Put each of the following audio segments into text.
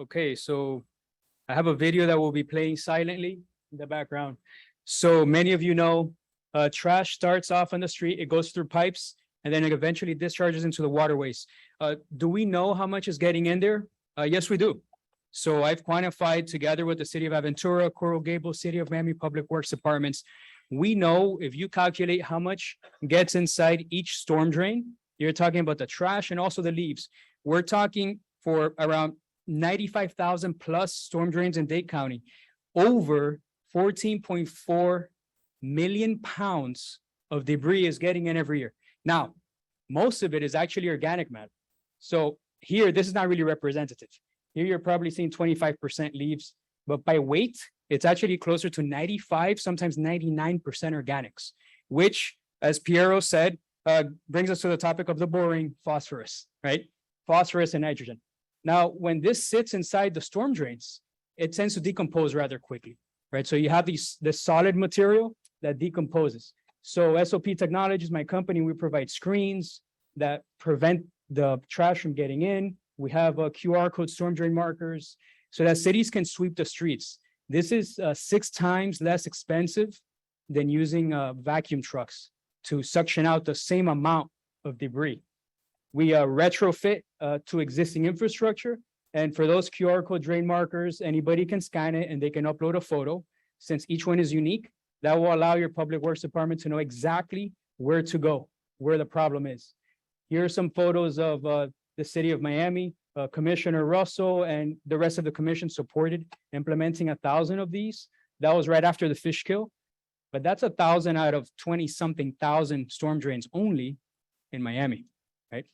Okay, so I have a video that will be playing silently in the background. So many of you know, trash starts off on the street, it goes through pipes, and then it eventually discharges into the waterways. Do we know how much is getting in there? Yes, we do. So I've quantified together with the city of Aventura, Coral Gables, City of Miami Public Works Departments. We know if you calculate how much gets inside each storm drain, you're talking about the trash and also the leaves. We're talking for around 95,000 plus storm drains in Dade County, over 14.4 million pounds of debris is getting in every year. Now, most of it is actually organic matter. So here, this is not really representative. Here, you're probably seeing 25% leaves, but by weight, it's actually closer to 95, sometimes 99% organics, which, as Piero said, brings us to the topic of the boring phosphorus, right? Phosphorus and nitrogen. Now, when this sits inside the storm drains, it tends to decompose rather quickly, right? So you have this solid material that decomposes. So SOP Technologies, my company, we provide screens that prevent the trash from getting in. We have QR code storm drain markers so that cities can sweep the streets. This is 6 times less expensive than using vacuum trucks to suction out the same amount of debris. We retrofit to existing infrastructure. And for those QR code drain markers, anybody can scan it and they can upload a photo. Since each one is unique, that will allow your public works department to know exactly where to go, where the problem is. Here are some photos of the city of Miami. Commissioner Russell and the rest of the commission supported implementing 1,000 of these. That was right after the fish kill, but that's 1,000 out of 20-something thousand storm drains only in Miami, right?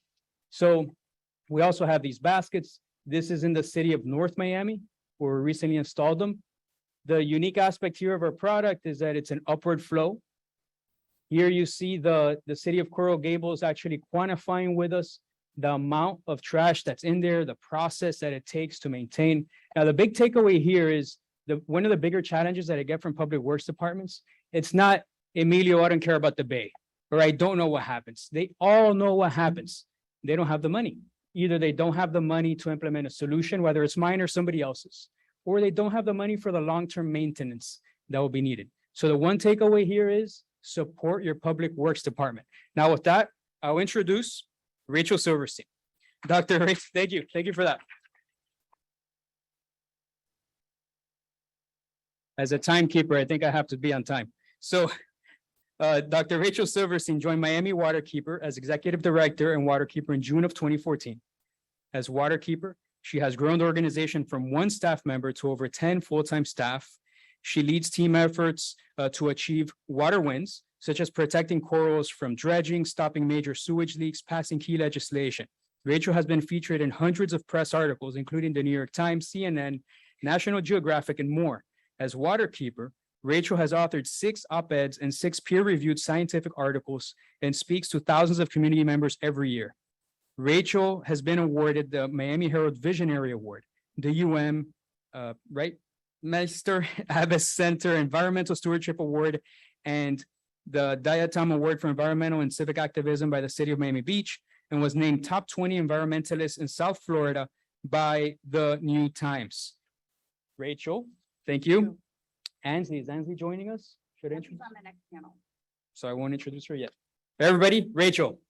So we also have these baskets. This is in the city of North Miami, where we recently installed them. The unique aspect here of our product is that it's an upward flow. Here you see the city of Coral Gables actually quantifying with us the amount of trash that's in there, the process that it takes to maintain. Now, the big takeaway here is one of the bigger challenges that I get from public works departments. It's not, Emilio, I don't care about the bay, or I don't know what happens. They all know what happens. They don't have the money. Either they don't have the money to implement a solution, whether it's mine or somebody else's, or they don't have the money for the long-term maintenance that will be needed. So the one takeaway here is support your public works department. Now with that, I'll introduce Rachel Silverstein. Dr. Rachel, thank you. Thank you for that. As a timekeeper, I think I have to be on time. So Dr. Rachel Silverstein joined Miami Waterkeeper as Executive Director and Waterkeeper in June of 2014. As Waterkeeper, she has grown the organization from 1 staff member to over 10 full-time staff. She leads team efforts to achieve water wins, such as protecting corals from dredging, stopping major sewage leaks, passing key legislation. Rachel has been featured in hundreds of press articles, including the New York Times, CNN, National Geographic, and more. As Waterkeeper, Rachel has authored 6 op-eds and 6 peer-reviewed scientific articles and speaks to thousands of community members every year. Rachel has been awarded the Miami Herald Visionary Award, the Meister Abbas Center Environmental Stewardship Award, and the Diatom Award for Environmental and Civic Activism by the City of Miami Beach, and was named top 20 environmentalists in South Florida by the New Times. Rachel, thank you. Ansley, is Ansley joining us? Should I introduce? On the next panel. So I won't introduce her yet. Everybody, Rachel.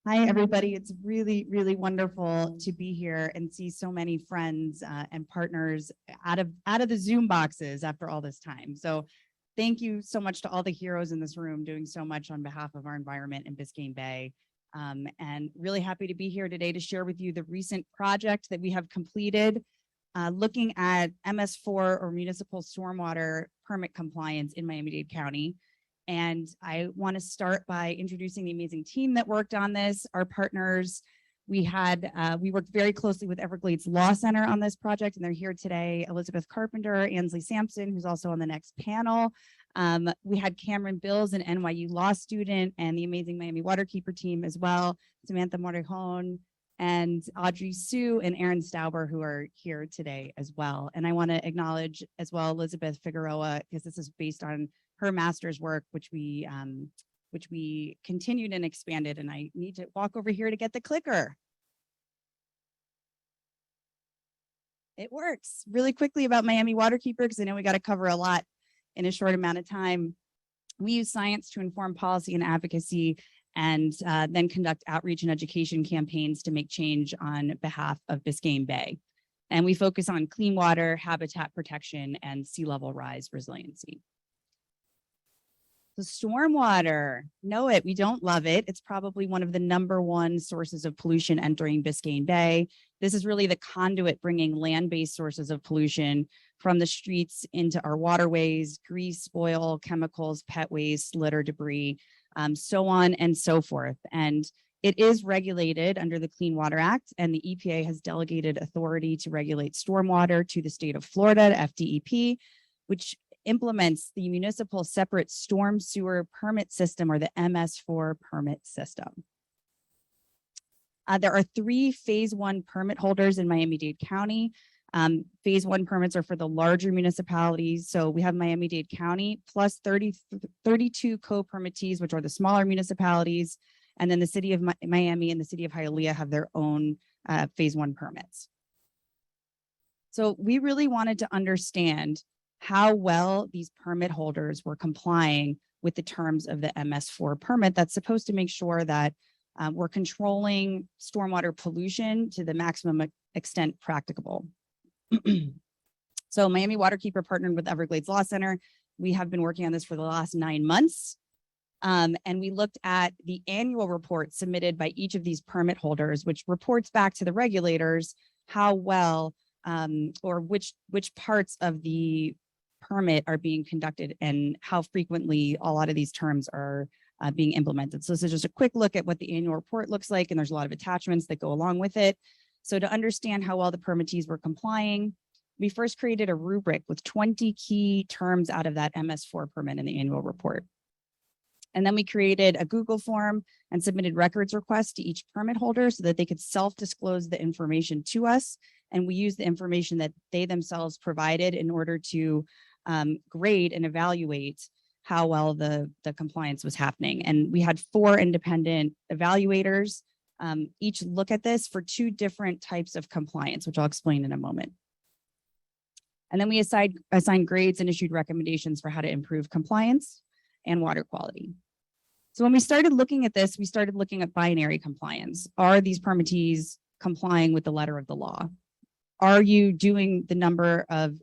Hi, everybody. It's really, really wonderful to be here and see so many friends and partners out of the Zoom boxes after all this time. So thank you so much to all the heroes in this room doing so much on behalf of our environment in Biscayne Bay. And really happy to be here today to share with you the recent project that we have completed looking at MS4 or municipal stormwater permit compliance in Miami-Dade County. And I want to start by introducing the amazing team that worked on this, our partners. We worked very closely with Everglades Law Center on this project, and they're here today. Elizabeth Carpenter, Ansley Sampson, who's also on the next panel. We had Cameron Bills, an NYU law student, and the amazing Miami Waterkeeper team as well, Samantha Mordejon, and Audrey Sue and Aaron Stauber, who are here today as well. And I want to acknowledge as well Elizabeth Figueroa, because this is based on her master's work, which we which we continued and expanded. And I need to walk over here to get the clicker. It works. Really quickly about Miami Waterkeeper, because I know we got to cover a lot in a short amount of time. We use science to inform policy and advocacy, and then conduct outreach and education campaigns to make change on behalf of Biscayne Bay. And we focus on clean water, habitat protection, and sea level rise resiliency. The stormwater, know it, we don't love it. It's probably one of the #1 sources of pollution entering Biscayne Bay. This is really the conduit bringing land-based sources of pollution from the streets into our waterways, grease, oil, chemicals, pet waste, litter, debris, so on and so forth. And it is regulated under the Clean Water Act, and the EPA has delegated authority to regulate stormwater to the state of Florida, FDEP, which implements the municipal separate storm sewer permit system, or the MS4 permit system. There are 3 phase 1 permit holders in Miami-Dade County. Phase 1 permits are for the larger municipalities. So we have Miami-Dade County plus 32 co-permittees, which are the smaller municipalities. And then the city of Miami and the city of Hialeah have their own phase 1 permits. So we really wanted to understand how well these permit holders were complying with the terms of the MS4 permit that's supposed to make sure that we're controlling stormwater pollution to the maximum extent practicable. So Miami Waterkeeper partnered with Everglades Law Center. We have been working on this for the last 9 months. And we looked at the annual report submitted by each of these permit holders, which reports back to the regulators how well or which parts of the permit are being conducted and how frequently a lot of these terms are being implemented. So this is just a quick look at what the annual report looks like, and there's a lot of attachments that go along with it. So to understand how well the permittees were complying, we first created a rubric with 20 key terms out of that MS4 permit in the annual report. And then we created a Google form and submitted records requests to each permit holder so that they could self-disclose the information to us. And we used the information that they themselves provided in order to grade and evaluate how well the compliance was happening. And we had 4 independent evaluators each look at this for 2 different types of compliance, which I'll explain in a moment. And then we assigned grades and issued recommendations for how to improve compliance and water quality. So when we started looking at this, we started looking at binary compliance. Are these permittees complying with the letter of the law? Are you doing the number of,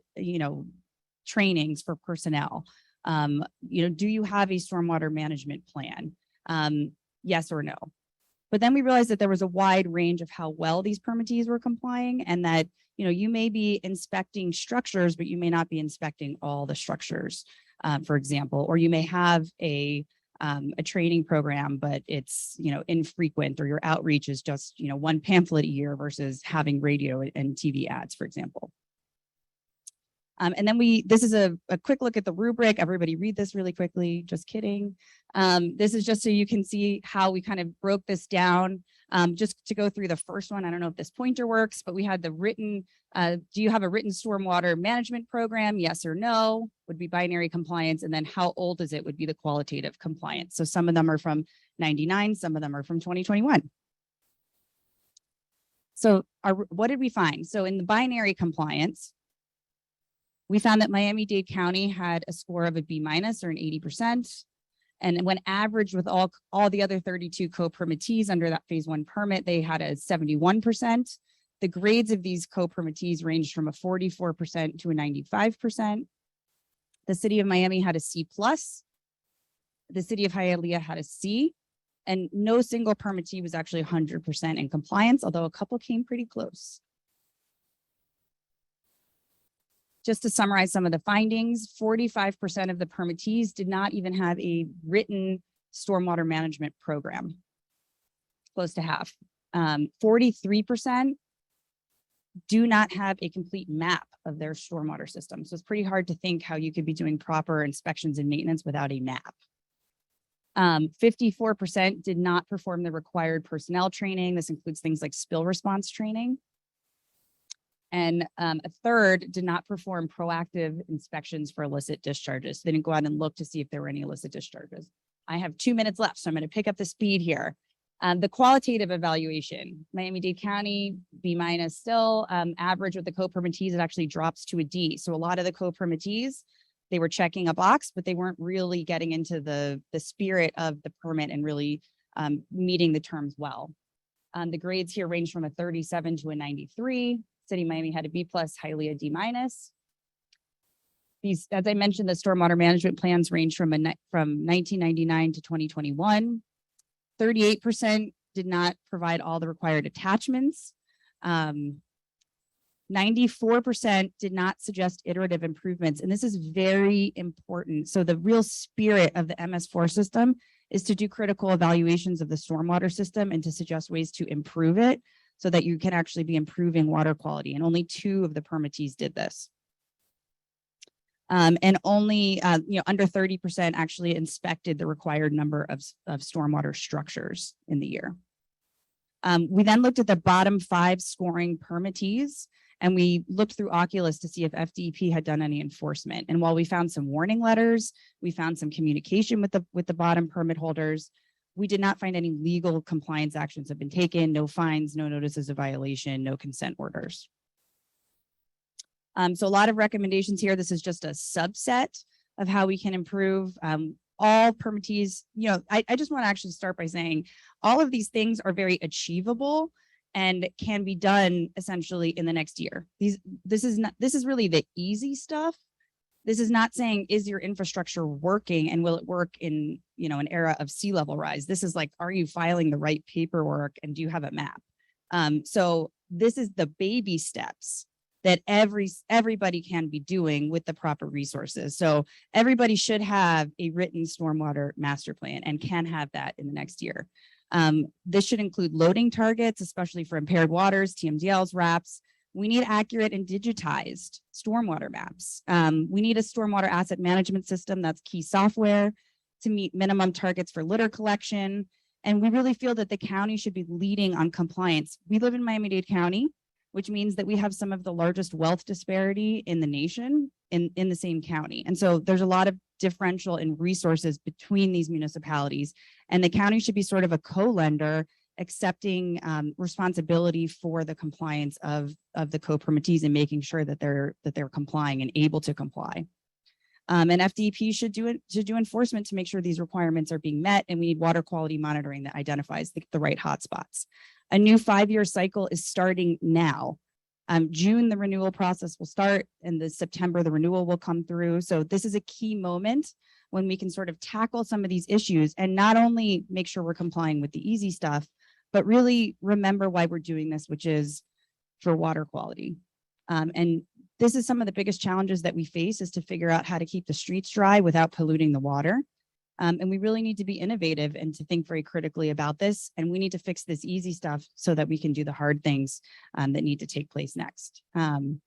trainings for personnel? Do you have a stormwater management plan? Yes or no? But then we realized that there was a wide range of how well these permittees were complying, and that, you may be inspecting structures, but you may not be inspecting all the structures, for example, or you may have a training program, but it's, infrequent, or your outreach is just, 1 pamphlet a year versus having radio and TV ads, for example. And then this is a quick look at the rubric. Everybody read this really quickly. Just kidding. This is just so you can see how we kind of broke this down. Just to go through the first one, I don't know if this pointer works, but we had the written, do you have a written stormwater management program? Yes or no would be binary compliance. And then how old is it would be the qualitative compliance. So some of them are from 99, some of them are from 2021. So what did we find? So in the binary compliance, we found that Miami-Dade County had a score of a B- or an 80%. And when averaged with all the other 32 co-permittees under that phase 1 permit, they had a 71%. The grades of these co-permittees ranged from a 44% to a 95%. The city of Miami had a C+. The city of Hialeah had a C. And no single permittee was actually 100% in compliance, although a couple came pretty close. Just to summarize some of the findings, 45% of the permittees did not even have a written stormwater management program, close to half. 43% do not have a complete map of their stormwater system. So it's pretty hard to think how you could be doing proper inspections and maintenance without a map. 54% did not perform the required personnel training. This includes things like spill response training. And a third did not perform proactive inspections for illicit discharges. They didn't go out and look to see if there were any illicit discharges. I have 2 minutes left, so I'm going to pick up the speed here. The qualitative evaluation, Miami-Dade County, B- still, average with the co-permittees, it actually drops to a D. So a lot of the co-permittees, they were checking a box, but they weren't really getting into the spirit of the permit and really meeting the terms well. The grades here range from a 37 to a 93. City of Miami had a B+, highly a D-. These, as I mentioned, the stormwater management plans range from 1999 to 2021. 38% did not provide all the required attachments. 94% did not suggest iterative improvements. And this is very important. So the real spirit of the MS4 system is to do critical evaluations of the stormwater system and to suggest ways to improve it so that you can actually be improving water quality. And only 2 of the permittees did this. And only, under 30% actually inspected the required number of stormwater structures in the year. We then looked at the bottom 5 scoring permittees, and we looked through Oculus to see if FDEP had done any enforcement. And while we found some warning letters, we found some communication with the bottom permit holders, we did not find any legal compliance actions have been taken, no fines, no notices of violation, no consent orders. So a lot of recommendations here. This is just a subset of how we can improve. All permittees, I just want to actually start by saying all of these things are very achievable and can be done essentially in the next year. This is really the easy stuff. This is not saying, is your infrastructure working and will it work in, an era of sea level rise? This is like, are you filing the right paperwork and do you have a map? So this is the baby steps that everybody can be doing with the proper resources. So everybody should have a written stormwater master plan and can have that in the next year. This should include loading targets, especially for impaired waters, TMDLs, RAPs. We need accurate and digitized stormwater maps. We need a stormwater asset management system, that's key software, to meet minimum targets for litter collection. And we really feel that the county should be leading on compliance. We live in Miami-Dade County, which means that we have some of the largest wealth disparity in the nation in the same county. And so there's a lot of differential in resources between these municipalities, and the county should be sort of a co-lender accepting responsibility for the compliance of the co-permittees and making sure that they're complying and able to comply. And FDEP should do enforcement to make sure these requirements are being met, and we need water quality monitoring that identifies the right hotspots. A new 5-year cycle is starting now. June, the renewal process will start, and the September, the renewal will come through. So this is a key moment when we can sort of tackle some of these issues and not only make sure we're complying with the easy stuff, but really remember why we're doing this, which is for water quality. And this is some of the biggest challenges that we face, is to figure out how to keep the streets dry without polluting the water. And we really need to be innovative and to think very critically about this. And we need to fix this easy stuff so that we can do the hard things that need to take place next. And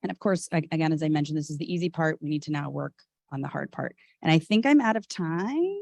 of course, again, as I mentioned, this is the easy part. We need to now work on the hard part. And I think I'm out of time.